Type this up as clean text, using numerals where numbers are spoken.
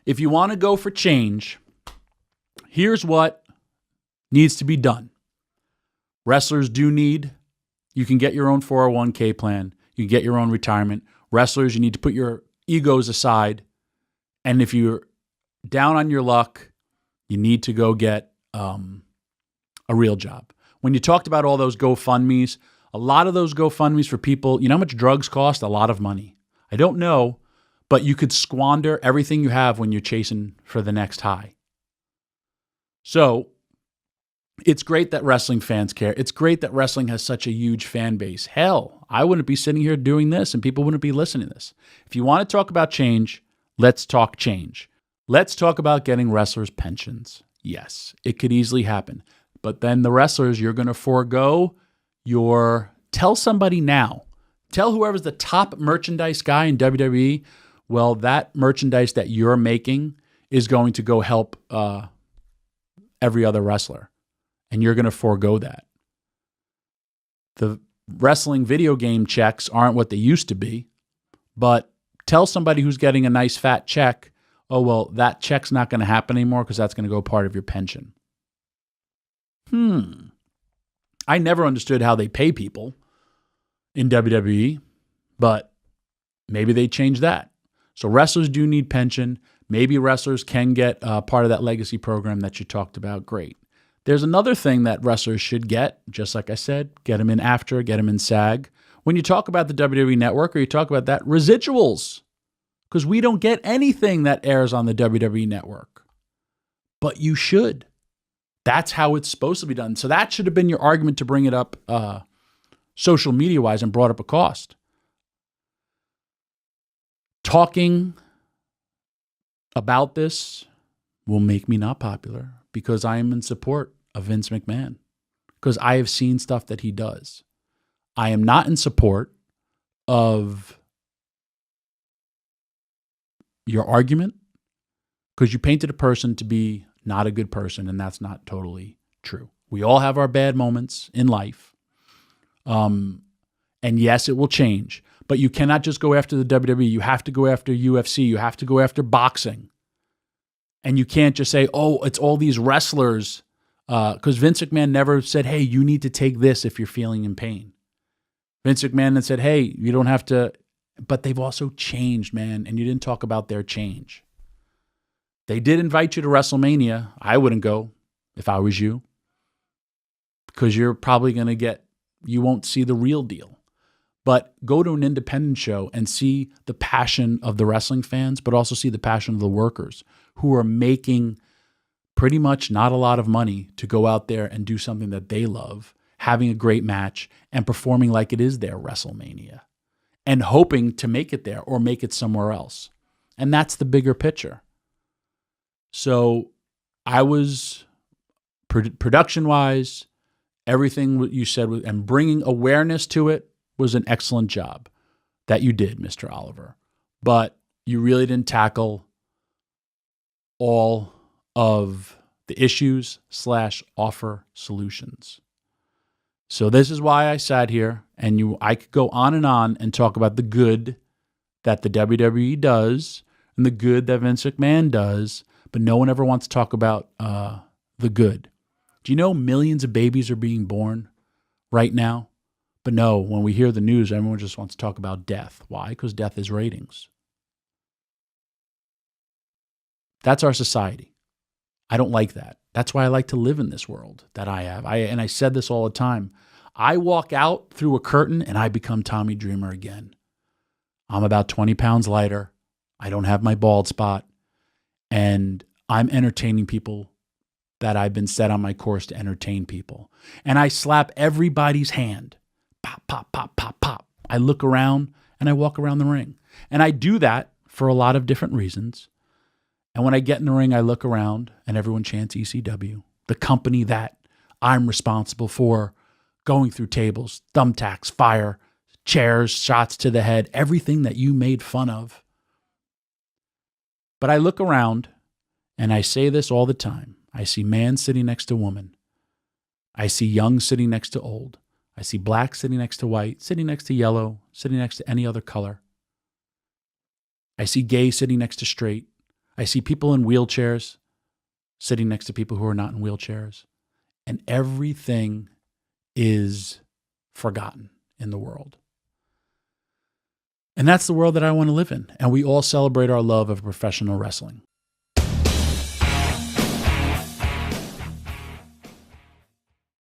If you want to go for change, here's what needs to be done. Wrestlers do need, you can get your own 401k plan. You can get your own retirement. Wrestlers, you need to put your egos aside. And if you're down on your luck, you need to go get a real job. When you talked about all those GoFundMes, a lot of those GoFundMes for people, you know how much drugs cost? A lot of money. I don't know, but you could squander everything you have when you're chasing for the next high. So it's great that wrestling fans care. It's great that wrestling has such a huge fan base. Hell, I wouldn't be sitting here doing this and people wouldn't be listening to this. If you want to talk about change, let's talk change. Let's talk about getting wrestlers pensions. Yes, it could easily happen. But then the wrestlers, you're going to forego tell somebody now. Tell whoever's the top merchandise guy in WWE, well, that merchandise that you're making is going to go help every other wrestler. And you're going to forego that. The wrestling video game checks aren't what they used to be, but tell somebody who's getting a nice fat check, oh, well, that check's not going to happen anymore because that's going to go part of your pension. I never understood how they pay people in WWE, but maybe they changed that. So wrestlers do need pension. Maybe wrestlers can get part of that legacy program that you talked about. Great. There's another thing that wrestlers should get, just like I said, get them in AFTRA, get them in SAG. When you talk about the WWE Network or you talk about that, residuals, because we don't get anything that airs on the WWE Network. But you should. That's how it's supposed to be done. So that should have been your argument to bring it up social media-wise and brought up a cost. Talking about this will make me not popular because I am in support of Vince McMahon because I have seen stuff that he does. I am not in support of your argument because you painted a person to be not a good person, and that's not totally true. We all have our bad moments in life. And yes, it will change, but you cannot just go after the WWE. You have to go after UFC. You have to go after boxing. And you can't just say, oh, it's all these wrestlers, because Vince McMahon never said, hey, you need to take this if you're feeling in pain. Vince McMahon then said, hey, you don't have to, but they've also changed, man, and you didn't talk about their change. They did invite you to WrestleMania. I wouldn't go if I was you because you're probably going to you won't see the real deal. But go to an independent show and see the passion of the wrestling fans, but also see the passion of the workers who are making pretty much not a lot of money to go out there and do something that they love, having a great match and performing like it is their WrestleMania and hoping to make it there or make it somewhere else. And that's the bigger picture. So I was, production-wise, everything what you said, and bringing awareness to it was an excellent job that you did, Mr. Oliver. But you really didn't tackle all of the issues / offer solutions. So this is why I sat here, and I could go on and talk about the good that the WWE does and the good that Vince McMahon does, but no one ever wants to talk about the good. Do you know millions of babies are being born right now? But no, when we hear the news, everyone just wants to talk about death. Why? Because death is ratings. That's our society. I don't like that. That's why I like to live in this world that I have. And I said this all the time. I walk out through a curtain and I become Tommy Dreamer again. I'm about 20 pounds lighter. I don't have my bald spot. And I'm entertaining people that I've been set on my course to entertain people. And I slap everybody's hand. Pop, pop, pop, pop, pop. I look around and I walk around the ring. And I do that for a lot of different reasons. And when I get in the ring, I look around and everyone chants ECW, the company that I'm responsible for going through tables, thumbtacks, fire, chairs, shots to the head, everything that you made fun of. But I look around and I say this all the time. I see man sitting next to woman. I see young sitting next to old. I see black sitting next to white, sitting next to yellow, sitting next to any other color. I see gay sitting next to straight. I see people in wheelchairs sitting next to people who are not in wheelchairs, and everything is forgotten in the world. And that's the world that I want to live in. And we all celebrate our love of professional wrestling.